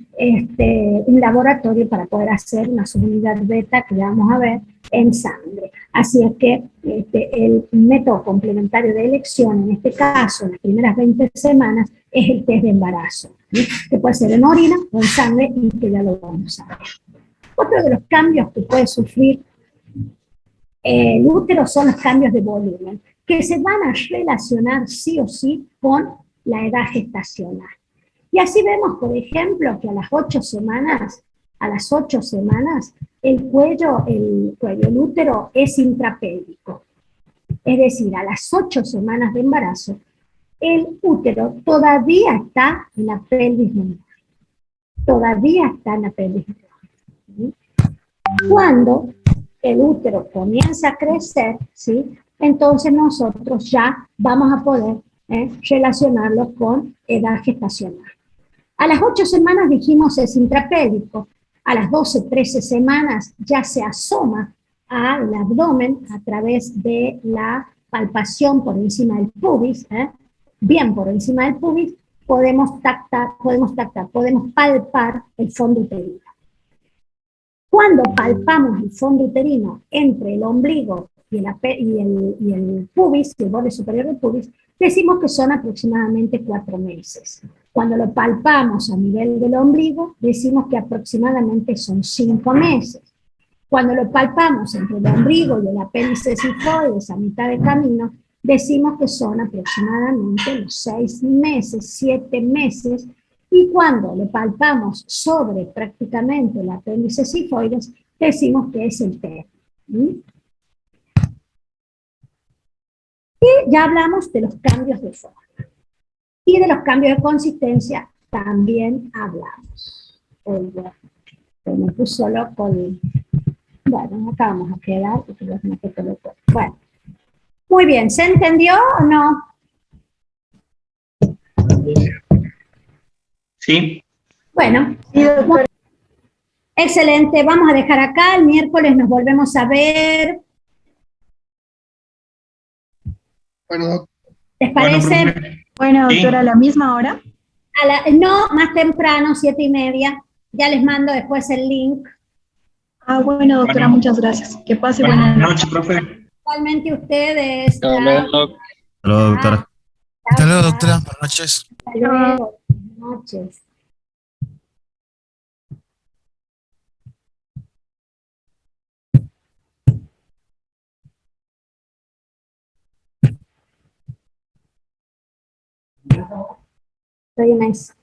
Speaker 1: un laboratorio para poder hacer una subunidad beta que vamos a ver en sangre. Así es que el método complementario de elección, en este caso, en las primeras 20 semanas, es el test de embarazo, ¿sí?, que puede ser en orina o en sangre y que ya lo vamos a ver. Otro de los cambios que puede sufrir el útero son los cambios de volumen, que se van a relacionar sí o sí con la edad gestacional. Y así vemos, por ejemplo, que a las 8 semanas, el útero es intrapélvico. Es decir, a las 8 semanas de embarazo, el útero todavía está en la pelvis menor. Cuando el útero comienza a crecer, ¿sí?, entonces nosotros ya vamos a poder relacionarlo con edad gestacional. A las 8 semanas dijimos es intrapélvico, a las 12, 13 semanas ya se asoma al abdomen a través de la palpación por encima del pubis, bien por encima del pubis, podemos palpar el fondo uterino. Cuando palpamos el fondo uterino entre el ombligo y el pubis, el borde superior del pubis, decimos que son aproximadamente 4 meses. Cuando lo palpamos a nivel del ombligo, decimos que aproximadamente son 5 meses. Cuando lo palpamos entre el ombligo y el apéndice cifoides a mitad de camino, decimos que son aproximadamente los 6 meses, 7 meses, y cuando lo palpamos sobre prácticamente el apéndice cifoides, decimos que es el término. Y ya hablamos de los cambios de forma. Y de los cambios de consistencia también hablamos. Me puso loco el... Bueno, acá vamos a quedar. Bueno, muy bien, ¿se entendió o no?
Speaker 3: Sí.
Speaker 1: Bueno, excelente, vamos a dejar acá, el miércoles nos volvemos a ver.
Speaker 2: Bueno,
Speaker 1: ¿Les parece?
Speaker 4: Bueno, doctora, ¿a la misma hora?
Speaker 1: No, más temprano, 7:30. Ya les mando después el link.
Speaker 4: Ah, bueno, doctora, muchas gracias. Que pase buena noche.
Speaker 3: Profe.
Speaker 1: Igualmente ustedes.
Speaker 5: Hasta luego, doctora.
Speaker 6: Hasta luego, doctora. Buenas noches.
Speaker 1: Hasta luego. Buenas noches. Very nice.